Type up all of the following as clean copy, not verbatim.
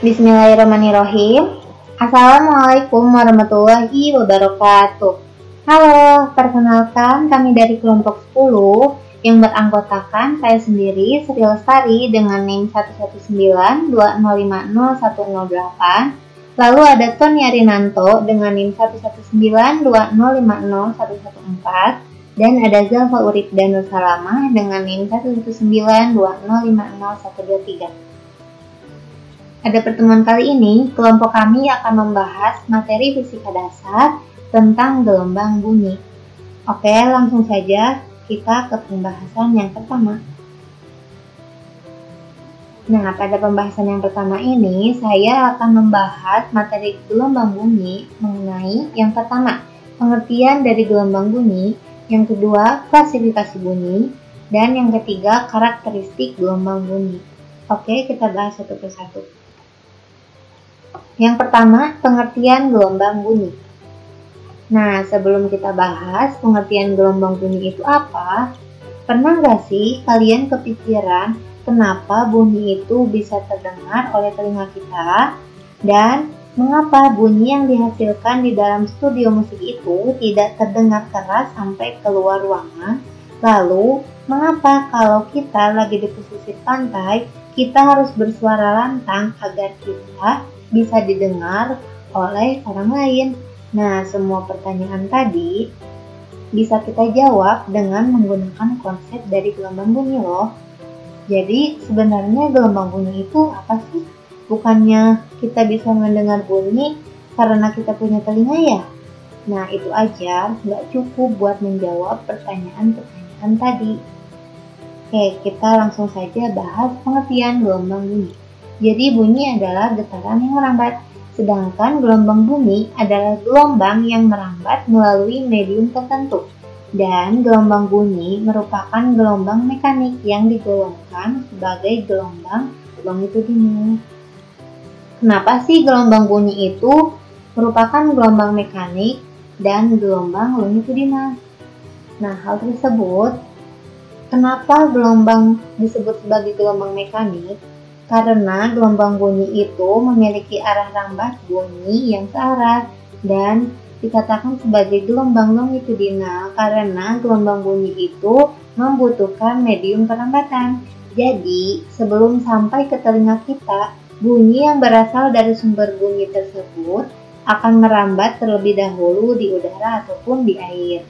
Bismillahirrahmanirrahim. Assalamualaikum warahmatullahi wabarakatuh. Halo, perkenalkan kami dari kelompok 10 yang beranggotakan saya sendiri, Sri Lestari dengan NIM 11920500108. Lalu ada Tony Arinanto dengan NIM 11920500114. Dan ada Zalfa Urip dan Nursalamah dengan NIM 11920500123. Pada pertemuan kali ini, kelompok kami akan membahas materi fisika dasar tentang gelombang bunyi. Oke, langsung saja kita ke pembahasan yang pertama. Nah, pada pembahasan yang pertama ini, saya akan membahas materi gelombang bunyi mengenai yang pertama, pengertian dari gelombang bunyi, yang kedua, klasifikasi bunyi, dan yang ketiga, karakteristik gelombang bunyi. Oke, kita bahas satu persatu. Yang pertama, pengertian gelombang bunyi. Nah, sebelum kita bahas pengertian gelombang bunyi itu apa, pernah nggak sih kalian kepikiran kenapa bunyi itu bisa terdengar oleh telinga kita? Dan mengapa bunyi yang dihasilkan di dalam studio musik itu tidak terdengar keras sampai keluar ruangan? Lalu, mengapa kalau kita lagi di pesisir pantai, kita harus bersuara lantang agar kita bisa didengar oleh orang lain? Nah, semua pertanyaan tadi bisa kita jawab dengan menggunakan konsep dari gelombang bunyi loh. Jadi, sebenarnya gelombang bunyi itu apa sih? Bukannya kita bisa mendengar bunyi karena kita punya telinga ya? Nah, itu aja nggak cukup buat menjawab pertanyaan-pertanyaan tadi. Oke, kita langsung saja bahas pengertian gelombang bunyi. Jadi bunyi adalah getaran yang merambat, sedangkan gelombang bunyi adalah gelombang yang merambat melalui medium tertentu. Dan gelombang bunyi merupakan gelombang mekanik yang digolongkan sebagai gelombang longitudinal. Kenapa sih gelombang bunyi itu merupakan gelombang mekanik dan gelombang longitudinal? Nah, hal tersebut, kenapa gelombang disebut sebagai gelombang mekanik? Karena gelombang bunyi itu memiliki arah rambat bunyi yang searah dan dikatakan sebagai gelombang longitudinal karena gelombang bunyi itu membutuhkan medium perambatan. Jadi, sebelum sampai ke telinga kita, bunyi yang berasal dari sumber bunyi tersebut akan merambat terlebih dahulu di udara ataupun di air.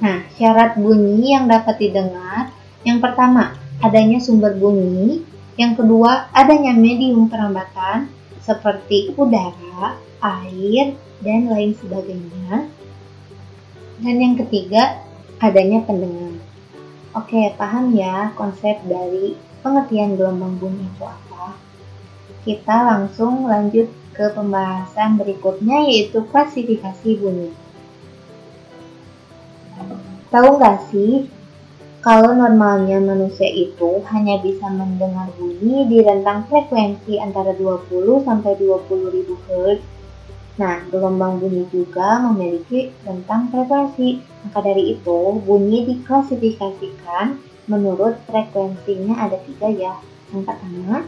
Nah, syarat bunyi yang dapat didengar, yang pertama, adanya sumber bunyi. Yang kedua, adanya medium perambatan seperti udara, air, dan lain sebagainya. Dan yang ketiga, adanya pendengar. Oke, paham ya konsep dari pengertian gelombang bunyi itu apa? Kita langsung lanjut ke pembahasan berikutnya, yaitu klasifikasi bunyi. Tahu nggak sih, kalau normalnya manusia itu hanya bisa mendengar bunyi di rentang frekuensi antara 20 sampai 20.000 Hz. Nah, gelombang bunyi juga memiliki rentang frekuensi. Maka dari itu, bunyi diklasifikasikan menurut frekuensinya ada 3 ya. Yang pertama,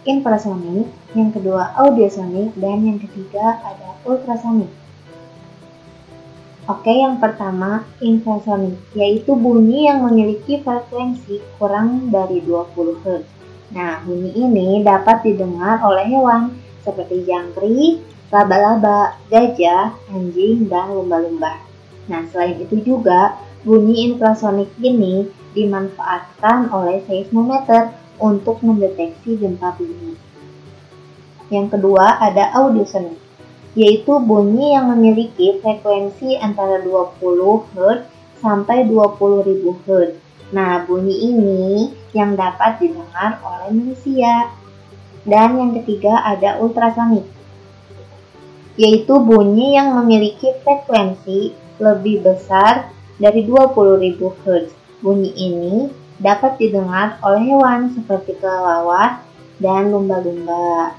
infrasonik, yang kedua audiosonik, dan yang ketiga ada ultrasonik. Oke, yang pertama, infrasonik, yaitu bunyi yang memiliki frekuensi kurang dari 20 Hz. Nah, bunyi ini dapat didengar oleh hewan seperti jangkrik, laba-laba, gajah, anjing, dan lumba-lumba. Nah, selain itu juga, bunyi infrasonik ini dimanfaatkan oleh seismometer untuk mendeteksi gempa bumi. Yang kedua, ada audiosonik, yaitu bunyi yang memiliki frekuensi antara 20 Hz sampai 20.000 Hz. Nah, bunyi ini yang dapat didengar oleh manusia. Dan yang ketiga ada ultrasonik, yaitu bunyi yang memiliki frekuensi lebih besar dari 20.000 Hz. Bunyi ini dapat didengar oleh hewan seperti kelelawar dan lumba-lumba.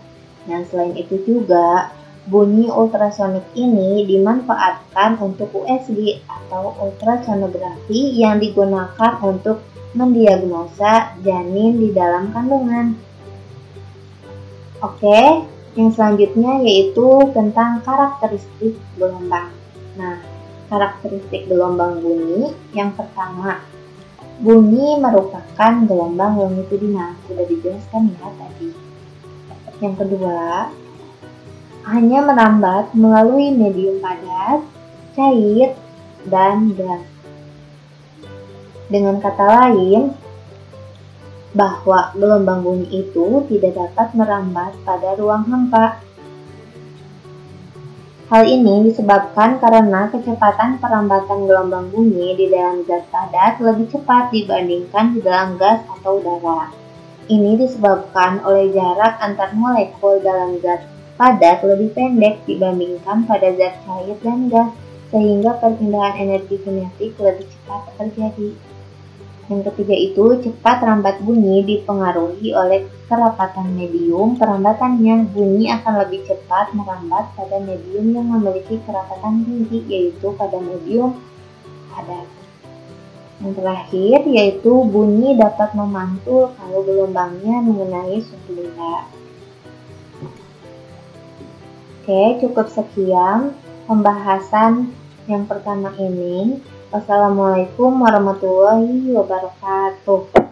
Dan selain itu juga, Bunyi ultrasonik ini dimanfaatkan untuk USG atau ultrasonografi yang digunakan untuk mendiagnosa janin di dalam kandungan. Oke, yang selanjutnya yaitu tentang karakteristik gelombang. Nah, karakteristik gelombang bunyi yang pertama, bunyi merupakan gelombang longitudinal, sudah dijelaskan ya tadi. Yang kedua, hanya merambat melalui medium padat, cair, dan gas. Dengan kata lain, bahwa gelombang bunyi itu tidak dapat merambat pada ruang hampa. Hal ini disebabkan karena kecepatan perambatan gelombang bunyi di dalam zat padat lebih cepat dibandingkan di dalam gas atau udara. Ini disebabkan oleh jarak antar molekul dalam zat padat lebih pendek dibandingkan pada zat cair dan gas, sehingga perpindahan energi kinetik lebih cepat terjadi. Yang ketiga itu, cepat rambat bunyi dipengaruhi oleh kerapatan medium perambatannya. Bunyi akan lebih cepat merambat pada medium yang memiliki kerapatan tinggi, yaitu pada medium padat. Yang terakhir yaitu bunyi dapat memantul kalau gelombangnya mengenai suatu benda. Oke, cukup sekian pembahasan yang pertama ini. Wassalamualaikum warahmatullahi wabarakatuh.